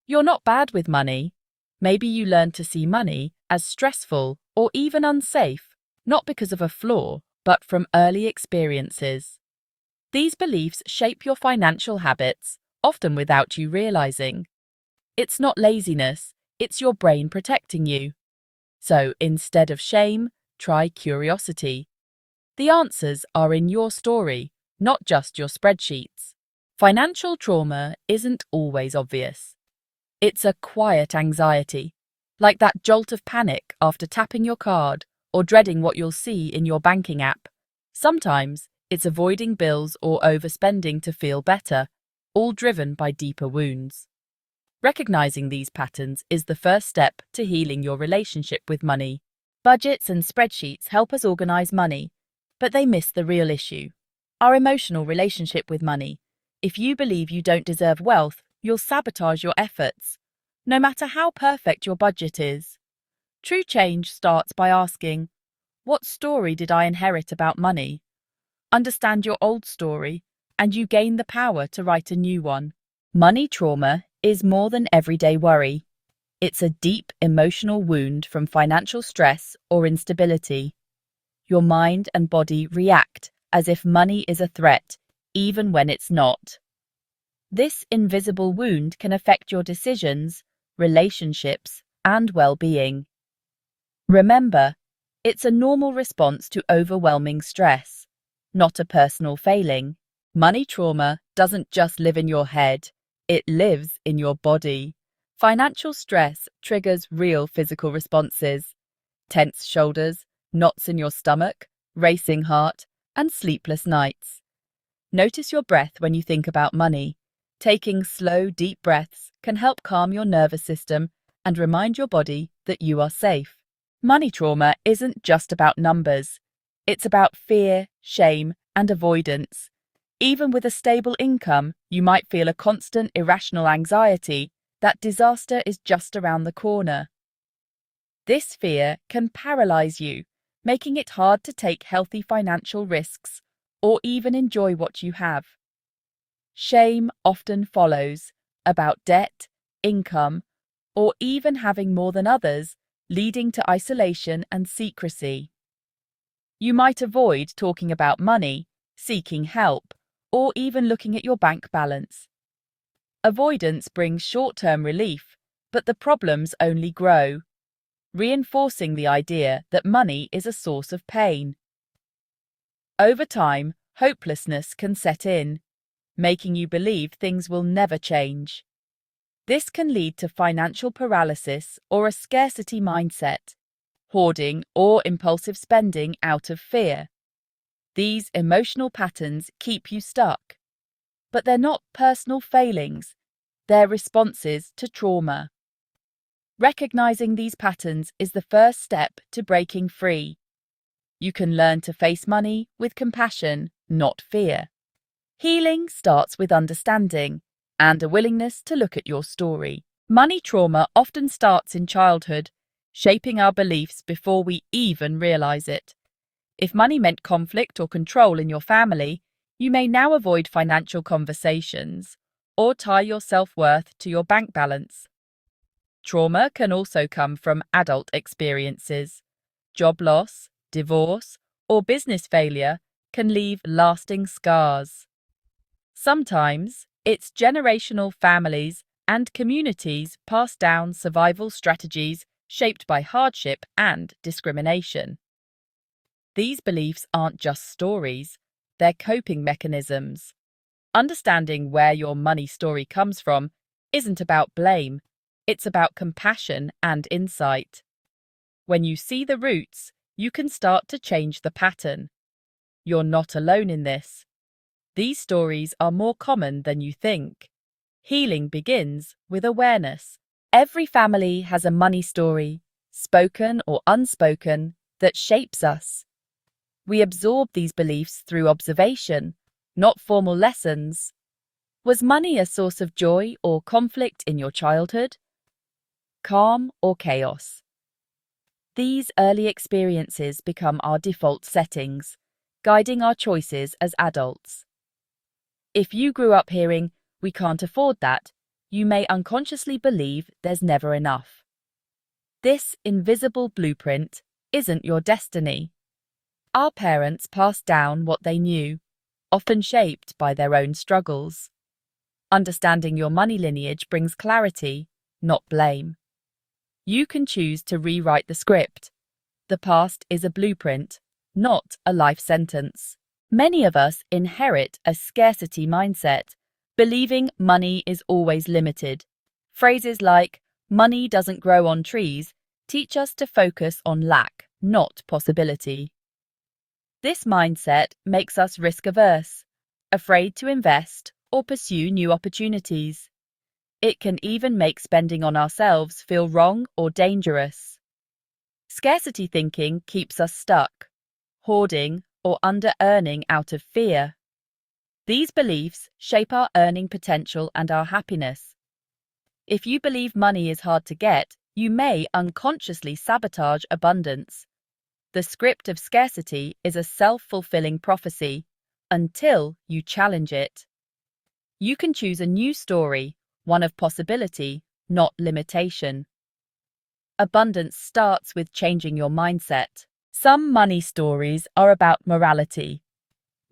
You're not bad with money. Maybe you learn to see money as stressful or even unsafe, not because of a flaw, but from early experiences. These beliefs shape your financial habits, often without you realizing. It's not laziness, it's your brain protecting you. So instead of shame, try curiosity. The answers are in your story, not just your spreadsheets. Financial trauma isn't always obvious. It's a quiet anxiety, like that jolt of panic after tapping your card or dreading what you'll see in your banking app. Sometimes it's avoiding bills or overspending to feel better, all driven by deeper wounds. Recognizing these patterns is the first step to healing your relationship with money. Budgets and spreadsheets help us organize money, but they miss the real issue: our emotional relationship with money. If you believe you don't deserve wealth, you'll sabotage your efforts, no matter how perfect your budget is. True change starts by asking, what story did I inherit about money? Understand your old story, and you gain the power to write a new one. Money trauma is more than everyday worry. It's a deep emotional wound from financial stress or instability. Your mind and body react as if money is a threat, even when it's not. This invisible wound can affect your decisions, relationships, and well-being. Remember, it's a normal response to overwhelming stress, not a personal failing. Money trauma doesn't just live in your head, it lives in your body. Financial stress triggers real physical responses: tense shoulders, knots in your stomach, racing heart, and sleepless nights. Notice your breath when you think about money. Taking slow, deep breaths can help calm your nervous system and remind your body that you are safe. Money trauma isn't just about numbers. It's about fear, shame, and avoidance. Even with a stable income, you might feel a constant irrational anxiety that disaster is just around the corner. This fear can paralyze you, making it hard to take healthy financial risks or even enjoy what you have. Shame often follows, about debt, income, or even having more than others, leading to isolation and secrecy. You might avoid talking about money, seeking help, or even looking at your bank balance. Avoidance brings short-term relief, but the problems only grow, reinforcing the idea that money is a source of pain. Over time, hopelessness can set in, making you believe things will never change. This can lead to financial paralysis or a scarcity mindset, hoarding or impulsive spending out of fear. These emotional patterns keep you stuck. But they're not personal failings, they're responses to trauma. Recognizing these patterns is the first step to breaking free. You can learn to face money with compassion, not fear. Healing starts with understanding and a willingness to look at your story. Money trauma often starts in childhood, shaping our beliefs before we even realize it. If money meant conflict or control in your family, you may now avoid financial conversations or tie your self-worth to your bank balance. Trauma can also come from adult experiences. Job loss, divorce, or business failure can leave lasting scars. Sometimes, it's generational families and communities pass down survival strategies shaped by hardship and discrimination. These beliefs aren't just stories, they're coping mechanisms. Understanding where your money story comes from isn't about blame, it's about compassion and insight. When you see the roots, you can start to change the pattern. You're not alone in this. These stories are more common than you think. Healing begins with awareness. Every family has a money story, spoken or unspoken, that shapes us. We absorb these beliefs through observation, not formal lessons. Was money a source of joy or conflict in your childhood? Calm or chaos? These early experiences become our default settings, guiding our choices as adults. If you grew up hearing, "We can't afford that," you may unconsciously believe there's never enough. This invisible blueprint isn't your destiny. Our parents passed down what they knew, often shaped by their own struggles. Understanding your money lineage brings clarity, not blame. You can choose to rewrite the script. The past is a blueprint, not a life sentence. Many of us inherit a scarcity mindset, believing money is always limited. Phrases like, "money doesn't grow on trees," teach us to focus on lack, not possibility. This mindset makes us risk-averse, afraid to invest or pursue new opportunities. It can even make spending on ourselves feel wrong or dangerous. Scarcity thinking keeps us stuck, hoarding or under-earning out of fear. These beliefs shape our earning potential and our happiness. If you believe money is hard to get, you may unconsciously sabotage abundance. The script of scarcity is a self-fulfilling prophecy until you challenge it. You can choose a new story, one of possibility, not limitation. Abundance starts with changing your mindset. Some money stories are about morality.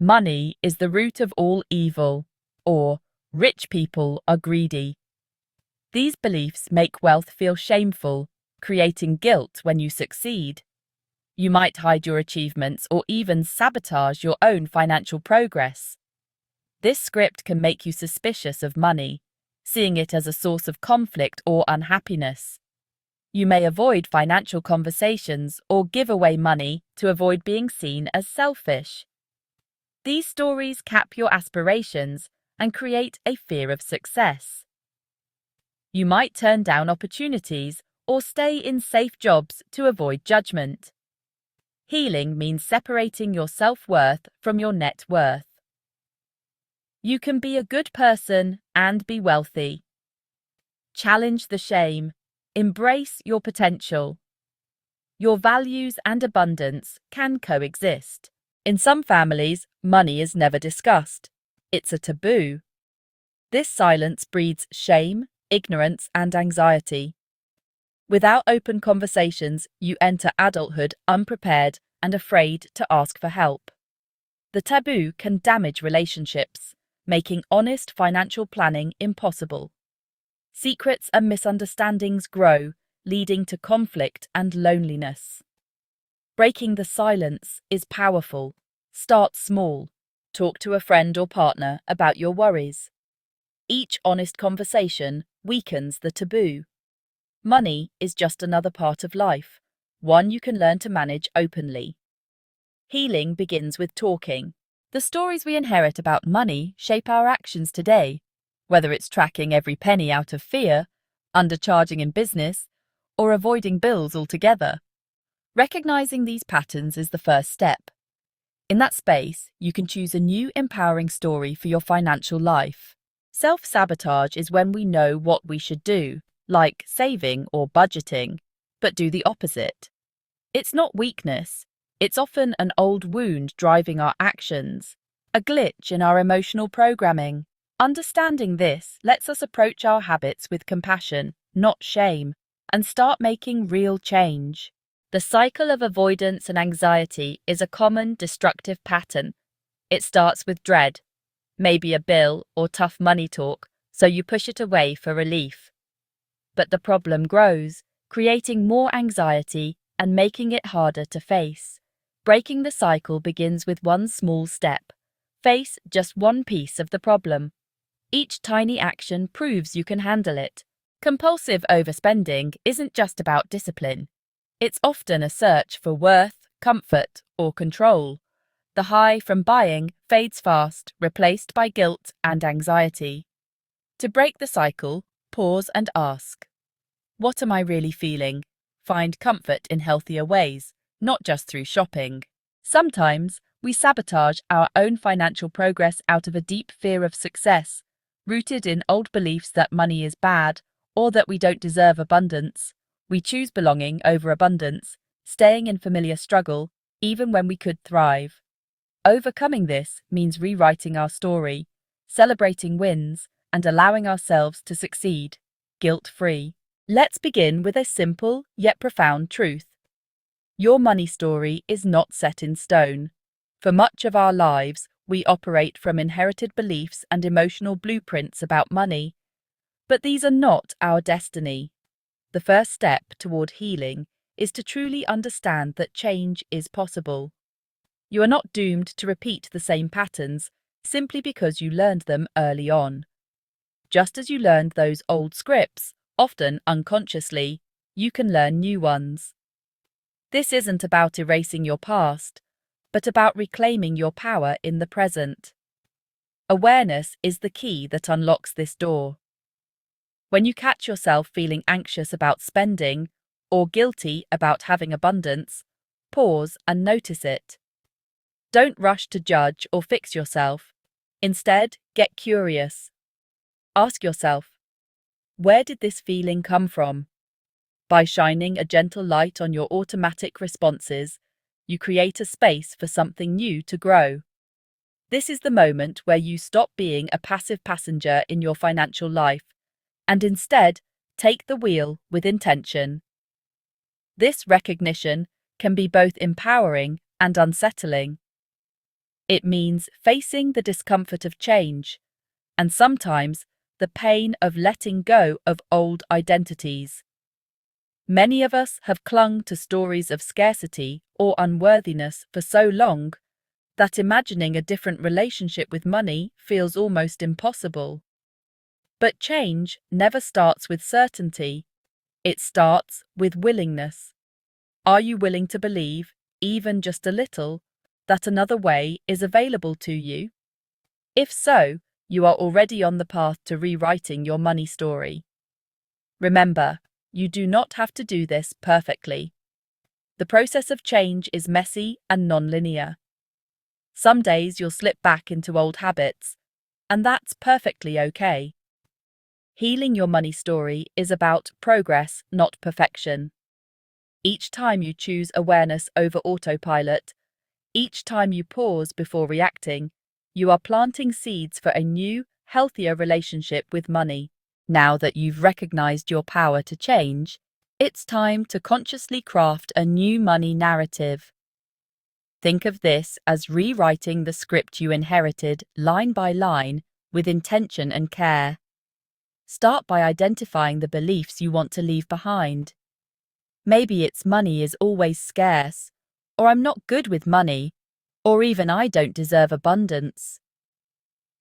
Money is the root of all evil, or rich people are greedy. These beliefs make wealth feel shameful, creating guilt when you succeed. You might hide your achievements or even sabotage your own financial progress. This script can make you suspicious of money, seeing it as a source of conflict or unhappiness. You may avoid financial conversations or give away money to avoid being seen as selfish. These stories cap your aspirations and create a fear of success. You might turn down opportunities or stay in safe jobs to avoid judgment. Healing means separating your self-worth from your net worth. You can be a good person and be wealthy. Challenge the shame. Embrace your potential. Your values and abundance can coexist. In some families, money is never discussed. It's a taboo. This silence breeds shame, ignorance, and anxiety. Without open conversations, you enter adulthood unprepared and afraid to ask for help. The taboo can damage relationships, making honest financial planning impossible. Secrets and misunderstandings grow, leading to conflict and loneliness. Breaking the silence is powerful. Start small. Talk to a friend or partner about your worries. Each honest conversation weakens the taboo. Money is just another part of life, one you can learn to manage openly. Healing begins with talking. The stories we inherit about money shape our actions today, whether it's tracking every penny out of fear, undercharging in business, or avoiding bills altogether. Recognizing these patterns is the first step. In that space, you can choose a new empowering story for your financial life. Self-sabotage is when we know what we should do, like saving or budgeting, but do the opposite. It's not weakness. It's often an old wound driving our actions, a glitch in our emotional programming. Understanding this lets us approach our habits with compassion, not shame, and start making real change. The cycle of avoidance and anxiety is a common destructive pattern. It starts with dread, maybe a bill or tough money talk, so you push it away for relief. But the problem grows, creating more anxiety and making it harder to face. Breaking the cycle begins with one small step. Face just one piece of the problem. Each tiny action proves you can handle it. Compulsive overspending isn't just about discipline. It's often a search for worth, comfort, or control. The high from buying fades fast, replaced by guilt and anxiety. To break the cycle, pause and ask, what am I really feeling? Find comfort in healthier ways, not just through shopping. Sometimes we sabotage our own financial progress out of a deep fear of success, rooted in old beliefs that money is bad or that we don't deserve abundance. We choose belonging over abundance, staying in familiar struggle, even when we could thrive. Overcoming this means rewriting our story, celebrating wins, and allowing ourselves to succeed, guilt-free. Let's begin with a simple yet profound truth. Your money story is not set in stone. For much of our lives, we operate from inherited beliefs and emotional blueprints about money. But these are not our destiny. The first step toward healing is to truly understand that change is possible. You are not doomed to repeat the same patterns simply because you learned them early on. Just as you learned those old scripts, often unconsciously, you can learn new ones. This isn't about erasing your past, but about reclaiming your power in the present. Awareness is the key that unlocks this door. When you catch yourself feeling anxious about spending or guilty about having abundance, pause and notice it. Don't rush to judge or fix yourself. Instead, get curious. Ask yourself, where did this feeling come from? By shining a gentle light on your automatic responses, you create a space for something new to grow. This is the moment where you stop being a passive passenger in your financial life and instead take the wheel with intention. This recognition can be both empowering and unsettling. It means facing the discomfort of change and sometimes the pain of letting go of old identities. Many of us have clung to stories of scarcity or unworthiness for so long that imagining a different relationship with money feels almost impossible. But change never starts with certainty. It starts with willingness. Are you willing to believe, even just a little, that another way is available to you? If so, you are already on the path to rewriting your money story. Remember, you do not have to do this perfectly. The process of change is messy and non-linear. Some days you'll slip back into old habits, and that's perfectly okay. Healing your money story is about progress, not perfection. Each time you choose awareness over autopilot, each time you pause before reacting, you are planting seeds for a new, healthier relationship with money. Now that you've recognized your power to change, it's time to consciously craft a new money narrative. Think of this as rewriting the script you inherited line by line with intention and care. Start by identifying the beliefs you want to leave behind. Maybe it's money is always scarce, or I'm not good with money, or even I don't deserve abundance.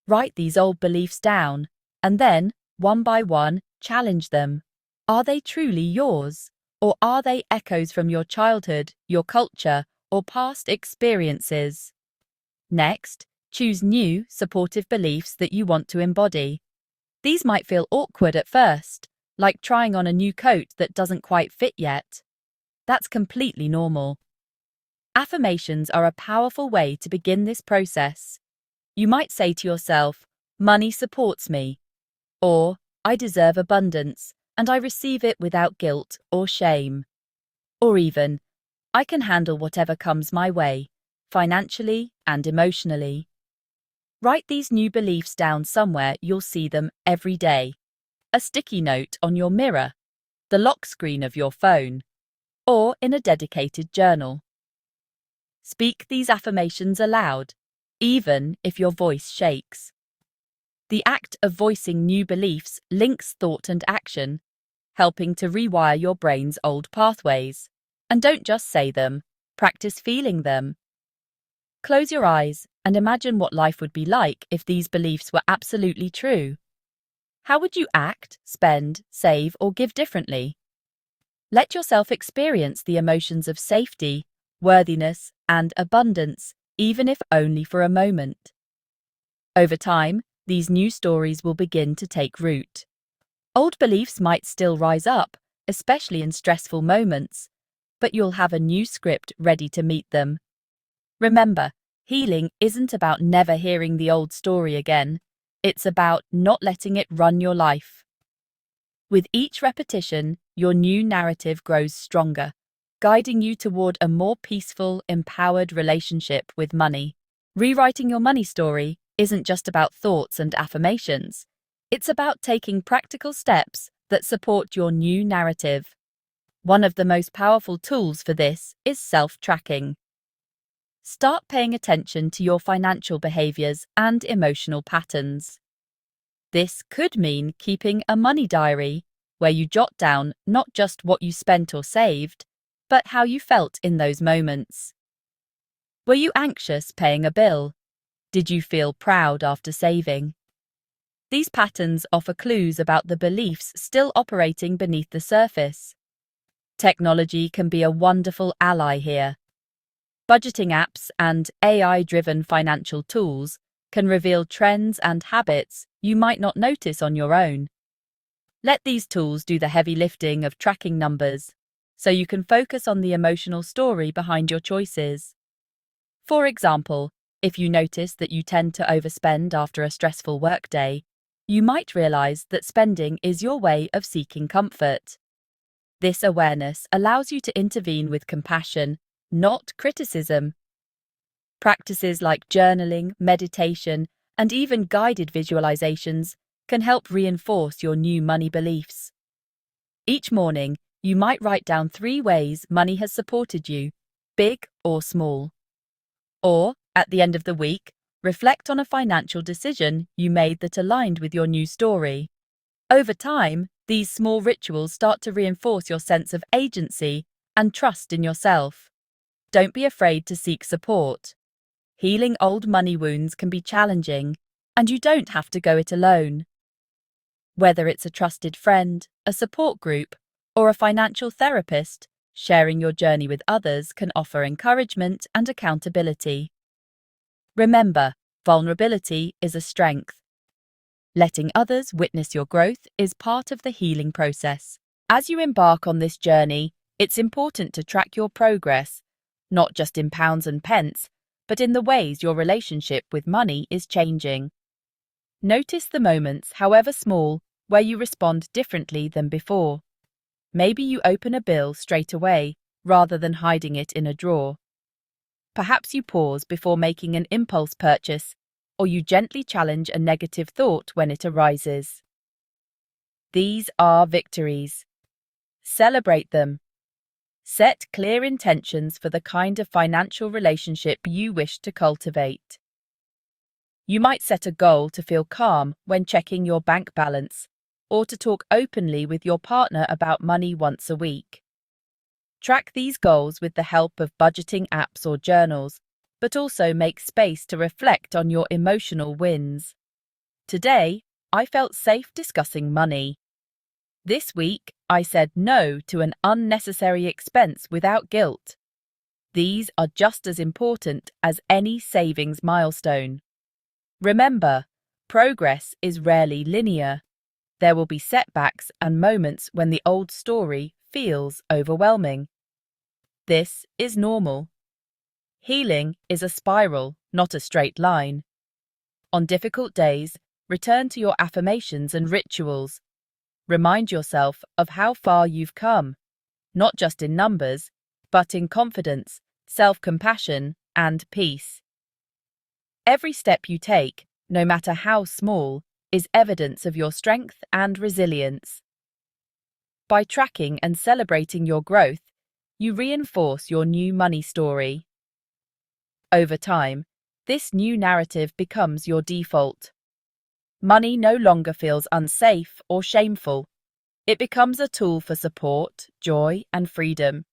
Write these old beliefs down, and then, one by one, challenge them. Are they truly yours, or are they echoes from your childhood, your culture, or past experiences? Next, choose new, supportive beliefs that you want to embody. These might feel awkward at first, like trying on a new coat that doesn't quite fit yet. That's completely normal. Affirmations are a powerful way to begin this process. You might say to yourself, "Money supports me," or "I deserve abundance, and I receive it without guilt or shame." Or even, "I can handle whatever comes my way, financially and emotionally." Write these new beliefs down somewhere you'll see them every day. A sticky note on your mirror, the lock screen of your phone, or in a dedicated journal. Speak these affirmations aloud, even if your voice shakes. The act of voicing new beliefs links thought and action, helping to rewire your brain's old pathways. And don't just say them, practice feeling them. Close your eyes and imagine what life would be like if these beliefs were absolutely true. How would you act, spend, save, or give differently? Let yourself experience the emotions of safety, worthiness, and abundance, even if only for a moment. Over time, these new stories will begin to take root. Old beliefs might still rise up, especially in stressful moments, but you'll have a new script ready to meet them. Remember, healing isn't about never hearing the old story again. It's about not letting it run your life. With each repetition, your new narrative grows stronger, guiding you toward a more peaceful, empowered relationship with money. Rewriting your money story isn't just about thoughts and affirmations. It's about taking practical steps that support your new narrative. One of the most powerful tools for this is self-tracking. Start paying attention to your financial behaviors and emotional patterns. This could mean keeping a money diary where you jot down not just what you spent or saved, but how you felt in those moments. Were you anxious paying a bill? Did you feel proud after saving? These patterns offer clues about the beliefs still operating beneath the surface. Technology can be a wonderful ally here. Budgeting apps and AI-driven financial tools can reveal trends and habits you might not notice on your own. Let these tools do the heavy lifting of tracking numbers, so you can focus on the emotional story behind your choices. For example, if you notice that you tend to overspend after a stressful workday, you might realize that spending is your way of seeking comfort. This awareness allows you to intervene with compassion, not criticism. Practices like journaling, meditation, and even guided visualizations can help reinforce your new money beliefs. Each morning, you might write down 3 ways money has supported you, big or small. Or, at the end of the week, reflect on a financial decision you made that aligned with your new story. Over time, these small rituals start to reinforce your sense of agency and trust in yourself. Don't be afraid to seek support. Healing old money wounds can be challenging, and you don't have to go it alone. Whether it's a trusted friend, a support group, or a financial therapist, sharing your journey with others can offer encouragement and accountability. Remember, vulnerability is a strength. Letting others witness your growth is part of the healing process. As you embark on this journey, it's important to track your progress, not just in pounds and pence, but in the ways your relationship with money is changing. Notice the moments, however small, where you respond differently than before. Maybe you open a bill straight away, rather than hiding it in a drawer. Perhaps you pause before making an impulse purchase, or you gently challenge a negative thought when it arises. These are victories. Celebrate them. Set clear intentions for the kind of financial relationship you wish to cultivate. You might set a goal to feel calm when checking your bank balance, or to talk openly with your partner about money once a week. Track these goals with the help of budgeting apps or journals, but also make space to reflect on your emotional wins. Today, I felt safe discussing money. This week, I said no to an unnecessary expense without guilt. These are just as important as any savings milestone. Remember, progress is rarely linear. There will be setbacks and moments when the old story feels overwhelming. This is normal. Healing is a spiral, not a straight line. On difficult days, return to your affirmations and rituals. Remind yourself of how far you've come, not just in numbers, but in confidence, self-compassion, and peace. Every step you take, no matter how small, is evidence of your strength and resilience. By tracking and celebrating your growth, you reinforce your new money story. Over time, this new narrative becomes your default. Money no longer feels unsafe or shameful. It becomes a tool for support, joy, and freedom.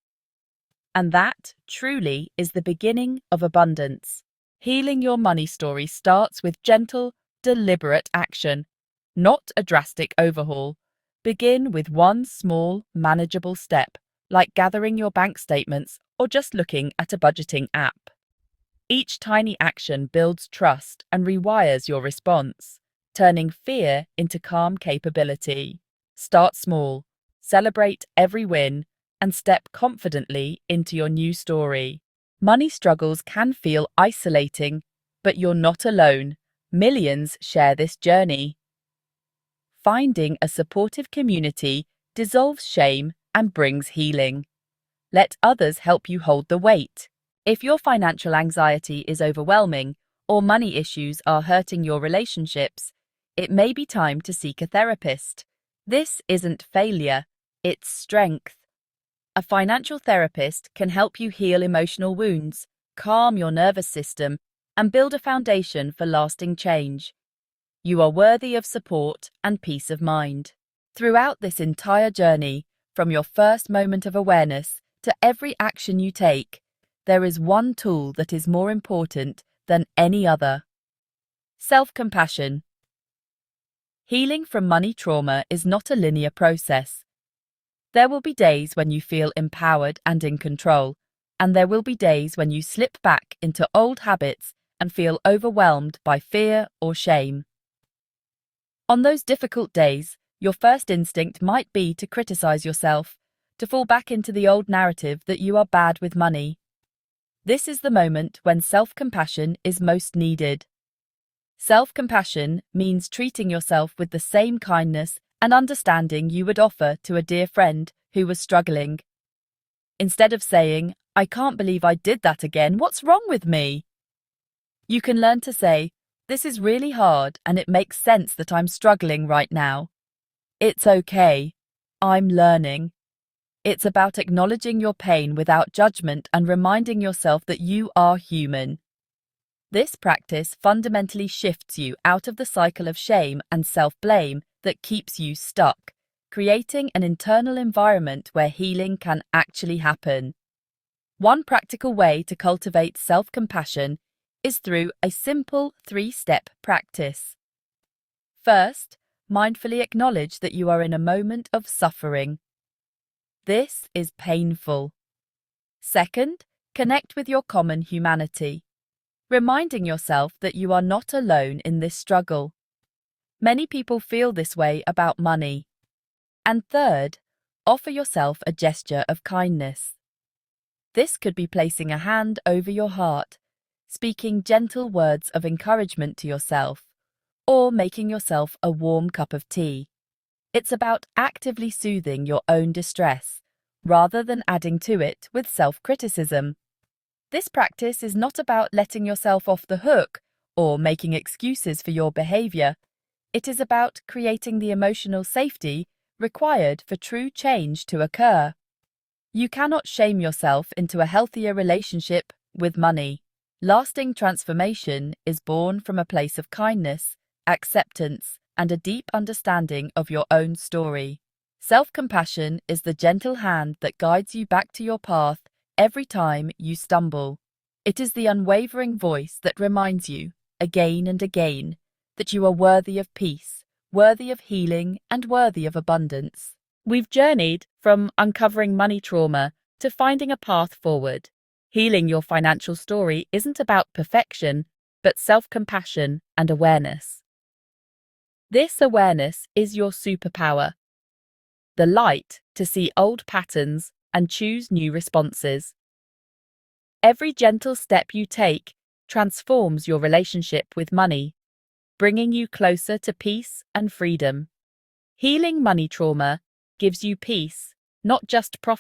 And that, truly, is the beginning of abundance. Healing your money story starts with gentle, deliberate action, not a drastic overhaul. Begin with one small, manageable step, like gathering your bank statements or just looking at a budgeting app. Each tiny action builds trust and rewires your response, turning fear into calm capability. Start small, celebrate every win, and step confidently into your new story. Money struggles can feel isolating, but you're not alone. Millions share this journey. Finding a supportive community dissolves shame and brings healing. Let others help you hold the weight. If your financial anxiety is overwhelming or money issues are hurting your relationships, it may be time to seek a therapist. This isn't failure, it's strength. A financial therapist can help you heal emotional wounds, calm your nervous system, and build a foundation for lasting change. You are worthy of support and peace of mind. Throughout this entire journey, from your first moment of awareness to every action you take, there is one tool that is more important than any other. Self-compassion. Healing from money trauma is not a linear process. There will be days when you feel empowered and in control, and there will be days when you slip back into old habits and feel overwhelmed by fear or shame. On those difficult days, your first instinct might be to criticize yourself, to fall back into the old narrative that you are bad with money. This is the moment when self-compassion is most needed. Self-compassion means treating yourself with the same kindness and understanding you would offer to a dear friend who was struggling. Instead of saying, "I can't believe I did that again, what's wrong with me?" you can learn to say, "This is really hard and it makes sense that I'm struggling right now. It's okay. I'm learning." It's about acknowledging your pain without judgment and reminding yourself that you are human. This practice fundamentally shifts you out of the cycle of shame and self-blame that keeps you stuck, creating an internal environment where healing can actually happen. One practical way to cultivate self-compassion is through a simple 3-step practice. First, mindfully acknowledge that you are in a moment of suffering. This is painful. Second, connect with your common humanity, reminding yourself that you are not alone in this struggle. Many people feel this way about money. And third, offer yourself a gesture of kindness. This could be placing a hand over your heart, speaking gentle words of encouragement to yourself, or making yourself a warm cup of tea. It's about actively soothing your own distress, rather than adding to it with self-criticism. This practice is not about letting yourself off the hook or making excuses for your behavior. It is about creating the emotional safety required for true change to occur. You cannot shame yourself into a healthier relationship with money. Lasting transformation is born from a place of kindness, acceptance, and a deep understanding of your own story. Self-compassion is the gentle hand that guides you back to your path every time you stumble. It is the unwavering voice that reminds you, again and again, that you are worthy of peace, worthy of healing, and worthy of abundance. We've journeyed from uncovering money trauma to finding a path forward. Healing your financial story isn't about perfection, but self-compassion and awareness. This awareness is your superpower, the light to see old patterns and choose new responses. Every gentle step you take transforms your relationship with money, bringing you closer to peace and freedom. Healing money trauma gives you peace, not just profit.